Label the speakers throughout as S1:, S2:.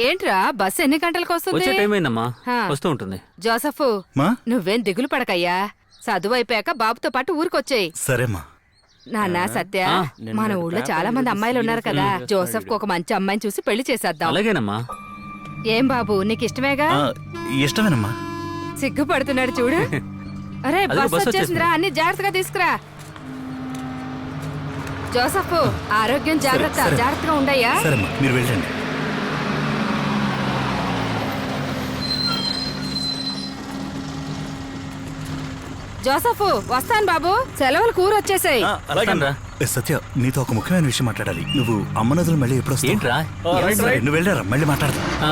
S1: ఏంట్రా బస్ ఎన్ని గంటలకు వస్తుంది?
S2: వచ్చే టైం అయిందమ్మా,
S1: హా.
S2: వస్తూ ఉంటుంది.
S1: జోసఫ్,
S3: మా
S1: నువ్వేం దిగులు పడకయ్యా. చదువు అయిపోయాక బాబుతో పాటు ఊరికొచ్చేయి.
S3: సరేమ్మా.
S1: నాన్న సత్య,
S2: ఆ,
S1: మన ఊళ్ళో చాలా మంది అమ్మాయిలు ఉన్నారు కదా, జోసఫ్ కు ఒక మంచి అమ్మాయిని చూసి పెళ్లి చేసేద్దాం.
S2: అలాగేనమ్మా.
S1: ఏం బాబు, నీకు ఇష్టమేగా?
S3: ఇష్టమేనమ్మా.
S1: సిగ్గుపడుతున్నాడు చూడు. అరే
S2: అదిగో
S1: బస్
S2: బస్
S1: వచ్చేసిందిరా, అన్ని జాగ్రత్తగా తీసుకురా. జోసఫ్, ఆరోగ్యం జాగ్రత్త,
S3: సరే.
S1: జాగ్రత్తగా ఉండయ్యా.
S3: సరేమ్మా, మీరు వెళ్ళండి.
S1: జోసఫ్, వస్తాను బాబు, సెలవులు కూరొచ్చేసాయి.
S2: అలాగేనరా.
S3: సత్య, నీతో ఒక ముఖ్యమైన విషయం మాట్లాడాలి. నువ్వు అమ్మ నదులు మళ్ళీ ఎప్పుడు వస్తావు?
S2: ఏంట్రా?
S3: సరే, నువ్వు వెళ్ళారా, మళ్ళీ మాట్లాడదాం.
S2: ఆ,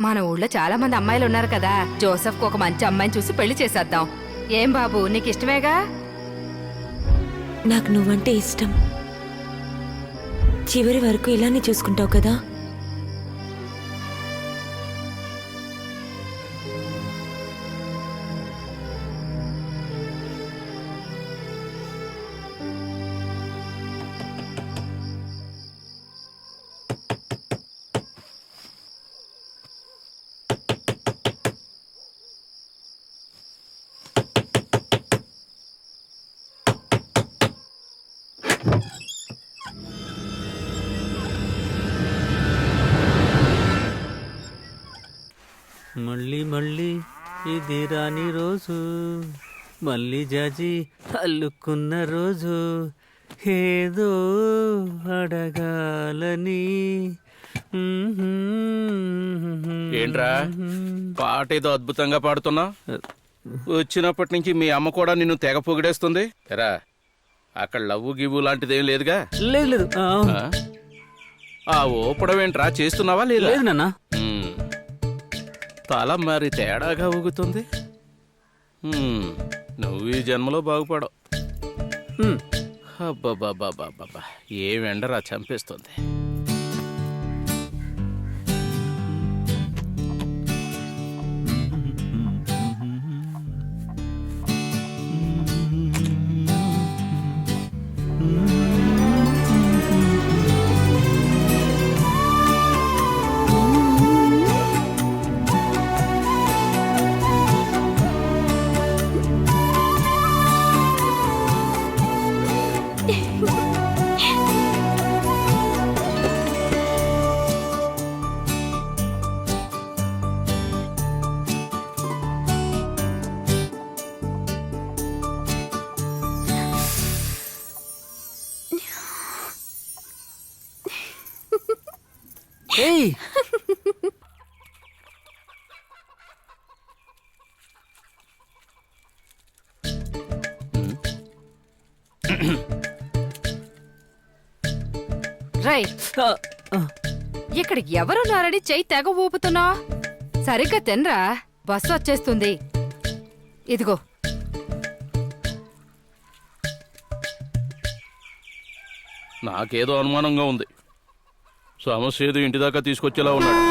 S1: మన ఊళ్ళో చాలా మంది అమ్మాయిలు ఉన్నారు కదా, జోసఫ్ కు ఒక మంచి అమ్మాయిని చూసి పెళ్లి చేసేద్దాం. ఏం బాబు, నీకు ఇష్టమేగా?
S4: నాకు నువ్వంటే ఇష్టం. చివరి వరకు ఇలానే చూసుకుంటావు కదా?
S2: మళ్ళీ మళ్ళీ ఇది రాని రోజు, మళ్ళీ జాజి అల్లుకున్న రోజు, ఏదో అడగాలని.
S5: ఏంట్రా పాట ఏదో అద్భుతంగా పాడుతున్నా? వచ్చినప్పటి నుంచి మీ అమ్మ కూడా నిన్ను తెగ పొగిడేస్తుంది. ఎరా, అక్కడ లవ్వు గివ్వు లాంటిదేం లేదుగా?
S2: లేదు లేదు.
S5: ఆ? ఆ ఊపడం ఏంట్రా, చేస్తున్నావా లేదా?
S2: లేదు నాన్న.
S5: తల మరి తేడాగా ఊగుతుంది. నువ్వు ఈ జన్మలో బాగుపడవు. అబ్బబ్బబ్బబ్బబ్బా, ఏం ఎండరా చంపేస్తుంది.
S2: ఏయ్,
S1: రై, ఇక్కడ ఎవరున్నారని చెయ్యి తెగ ఊపుతున్నా? సరిగ్గా తినరా, బస్సు వచ్చేస్తుంది. ఇదిగో.
S5: నాకేదో అనుమానంగా ఉంది. సమస్య ఏదో ఇంటి దాకా తీసుకొచ్చేలా ఉన్నాడు.